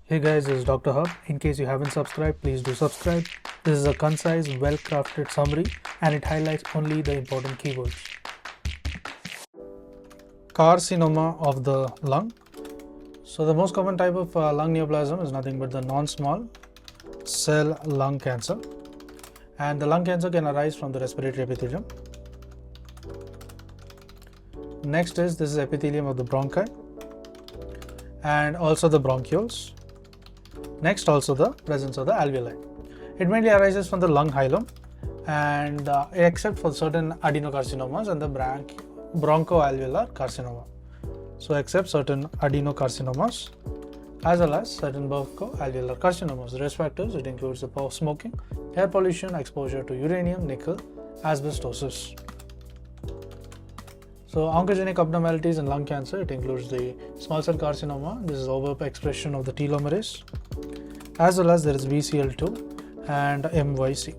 Hey guys, this is Dr. Hub. In case you haven't subscribed, please do subscribe. This is a concise, well-crafted summary and it highlights only the important keywords. Carcinoma of the lung. So the most common type of lung neoplasm is nothing but the non-small cell lung cancer. And the lung cancer can arise from the respiratory epithelium. Next is this is epithelium of the bronchi and also the bronchioles. Next, also the presence of the alveoli. It mainly arises from the lung hilum and except for certain adenocarcinomas and the bronchoalveolar carcinoma. So except certain adenocarcinomas as well as certain bronchoalveolar carcinomas. Risk factors, it includes the smoking, air pollution, exposure to uranium, nickel, asbestosis. So oncogenic abnormalities in lung cancer, it includes the small cell carcinoma. This is overexpression of the telomerase, as well as there is BCL2 and MYC.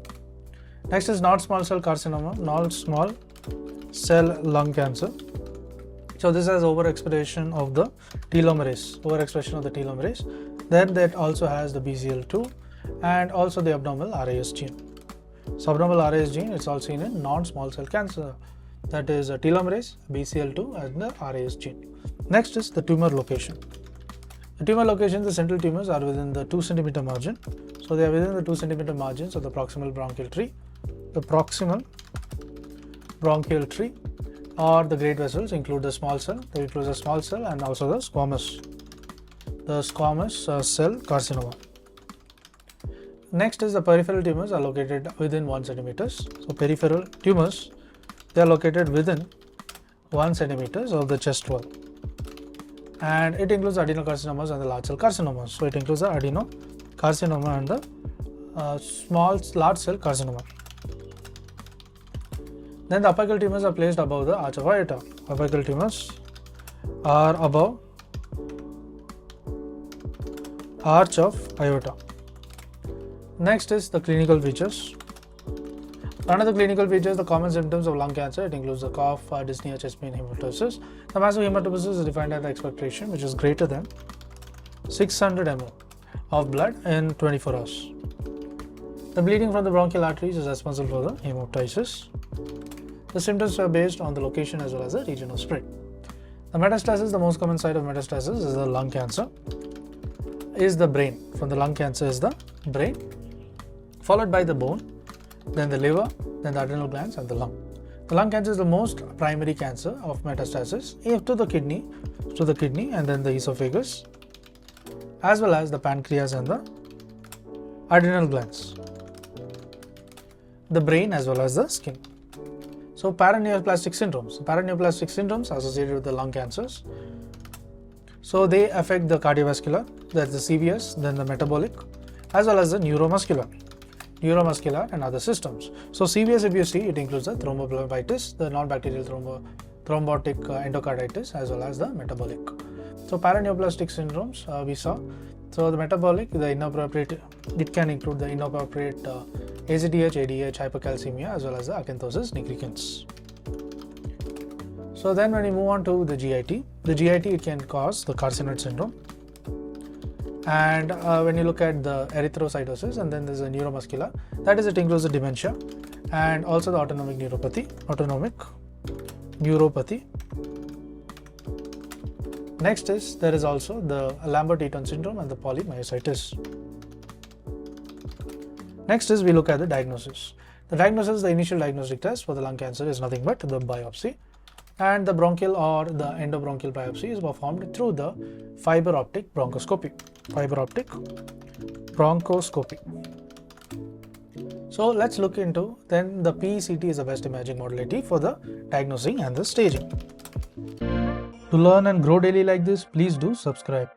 Next is non-small cell carcinoma, non-small cell lung cancer. So this has overexpression of the telomerase, Then that also has the BCL2 and also the abnormal RAS gene. So abnormal RAS gene is also seen in non-small cell cancer. That is telomerase, BCL2 and the RAS gene. Next is the tumor location. The tumor location, the central tumors are within the 2 cm margin. So they are within the 2 cm margins of the proximal bronchial tree. The proximal bronchial tree or the great vessels include the small cell, and also the squamous cell carcinoma. Next is the peripheral tumors are located within 1 cm. So peripheral tumors, they are located within 1 cm of the chest wall. And it includes adenocarcinomas and the large cell carcinomas. So it includes the adenocarcinoma and the large cell carcinoma. Then the apical tumors are placed above the arch of aorta. Apical tumors are above arch of aorta. Next is the clinical features. Another clinical feature is the common symptoms of lung cancer. It includes the cough, dyspnea, chest pain, hematosis. The massive hematosis is defined as the expectoration which is greater than 600 ml of blood in 24 hours. The bleeding from the bronchial arteries is responsible for the hemoptysis. The symptoms are based on the location as well as the region of spread. The metastasis, the most common site of metastasis is the lung cancer, is the brain. From the lung cancer is the brain, followed by the bone, then the liver, then the adrenal glands and the lung. The lung cancer is the most primary cancer of metastasis to the kidney and then the esophagus, as well as the pancreas and the adrenal glands, the brain as well as the skin. So paraneoplastic syndromes are associated with the lung cancers. So they affect the cardiovascular, that's the CVS, then the metabolic, as well as the neuromuscular and other systems. So CVS, if you see, it includes the thrombophlebitis, the non-bacterial thrombotic endocarditis, as well as the metabolic. So paraneoplastic syndromes we saw. So the metabolic, the inappropriate, it can include the inappropriate ACTH, ADH, hypercalcemia, as well as the acanthosis nigricans. So then when we move on to the GIT, it can cause the carcinoid syndrome. And when you look at the erythrocytosis, and then there's a neuromuscular, that is, it includes the dementia and also the autonomic neuropathy. Next is there is also the Lambert-Eaton syndrome and the polymyositis. Next is we look at the diagnosis. The initial diagnostic test for the lung cancer is nothing but the biopsy, and the bronchial or the endobronchial biopsy is performed through the fiber optic bronchoscopy. So let's look into then the PECT is the best imaging modality for the diagnosing and the staging. To learn and grow daily like this, please do subscribe.